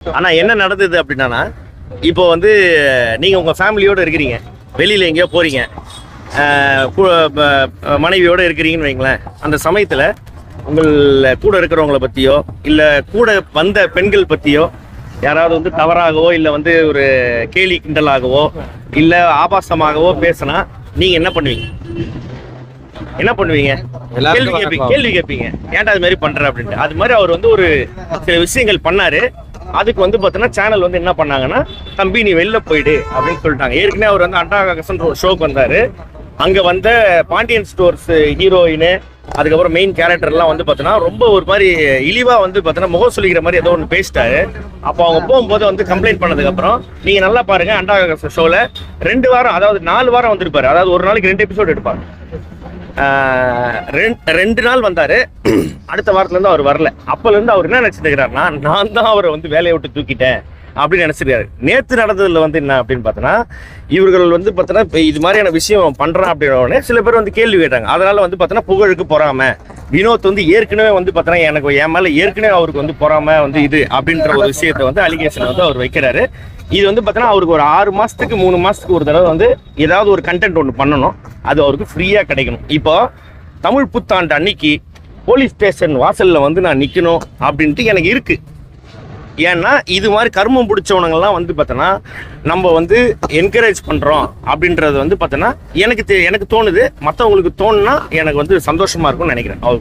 ஆனால் என்ன நடந்தது அப்படின்னா, இப்போ வந்து நீங்கள் உங்கள் ஃபேமிலியோடு இருக்கிறீங்க, வெளியில் எங்கேயோ போகிறீங்க, மனைவியோடு இருக்கிறீங்கன்னு வைங்களேன். அந்த சமயத்தில் உங்கள் கூட இருக்கிறவங்கள பற்றியோ இல்லை கூட வந்த பெண்கள் பற்றியோ யாராவது வந்து தவறாகவோ இல்லை வந்து ஒரு கேலி கிண்டலாகவோ இல்லை ஆபாசமாகவோ பேசினா நீங்கள் என்ன பண்ணுவீங்க? கேள்வி கேட்பீங்க, ஏன்டா அது மாதிரி பண்ற அப்படின்ட்டு. அது மாதிரி அவர் வந்து ஒரு சில விஷயங்கள் பண்ணாரு. அதுக்கு வந்து பார்த்தீங்கன்னா சேனல் வந்து என்ன பண்ணாங்கன்னா, தம்பி நீ வெளில போயிடு அப்படின்னு சொல்லிட்டாங்க. ஏற்கனவே அவர் வந்து அண்டாகசன் ஒரு ஷோக்கு வந்தாரு. அங்கே வந்த பாண்டியன் ஸ்டோர்ஸ் ஹீரோயின், அதுக்கப்புறம் மெயின் கேரக்டர்லாம் வந்து பார்த்தீங்கன்னா ரொம்ப ஒரு மாதிரி இழிவாக வந்து பார்த்தீங்கன்னா முகம் சொல்லிக்கிற மாதிரி ஏதோ ஒன்று பேசிட்டாரு. அப்போ அவங்க போகும்போது வந்து கம்ப்ளைண்ட் பண்ணதுக்கப்புறம், நீங்கள் நல்லா பாருங்கள், அண்டாகசன் ஷோவில் 2 வாரம், அதாவது 4 வாரம் வந்திருப்பாரு. அதாவது ஒரு நாளைக்கு 2 எபிசோடு எடுப்பாங்க. 2 நாள் வந்தாரு. அடுத்த வாரத்துலேருந்து அவர் வரல. அப்போலேருந்து அவர் என்ன நினச்சிருக்கிறாருன்னா, நான் தான் அவரை வந்து வேலையை விட்டு தூக்கிட்டேன் அப்படின்னு நினச்சிருக்காரு. நேற்று நடந்ததில் வந்து என்ன அப்படின்னு பார்த்தோன்னா, இவர்கள் வந்து பார்த்தோன்னா இப்போ இது மாதிரியான விஷயம் பண்ணுறான் அப்படின்னோடனே சில பேர் வந்து கேள்வி கேட்டாங்க. அதனால் வந்து பார்த்தோன்னா புகழுக்கு பொறாம, வினோத் வந்து ஏற்கனவே வந்து பார்த்தோன்னா எனக்கு என் மேலே ஏற்கனவே அவருக்கு வந்து பொறாம வந்து இது அப்படின்ற ஒரு விஷயத்தை வந்து அலிகேஷன் வந்து அவர் வைக்கிறாரு. இது வந்து பார்த்தோன்னா அவருக்கு ஒரு 6 மாதத்துக்கு 3 மாதத்துக்கு ஒரு தடவை வந்து ஏதாவது ஒரு கண்டென்ட் ஒன்று பண்ணணும். அது அவருக்கு ஃப்ரீயாக கிடைக்கணும். இப்போ தமிழ் புத்தாண்டு அன்னைக்கு போலீஸ் ஸ்டேஷன் வாசலில் வந்து நான் நிற்கணும் அப்படின்ட்டு எனக்கு இருக்குது. ஏன்னா இது மாதிரி கர்மம் பிடிச்சவனுங்கள்லாம் வந்து பார்த்தோன்னா நம்ம வந்து என்கரேஜ் பண்ணுறோம் அப்படின்றது வந்து பார்த்தோன்னா எனக்கு தோணுது. மற்றவங்களுக்கு தோணுன்னா எனக்கு வந்து சந்தோஷமாக இருக்கும்னு நினைக்கிறேன். அவ்வளோதான்.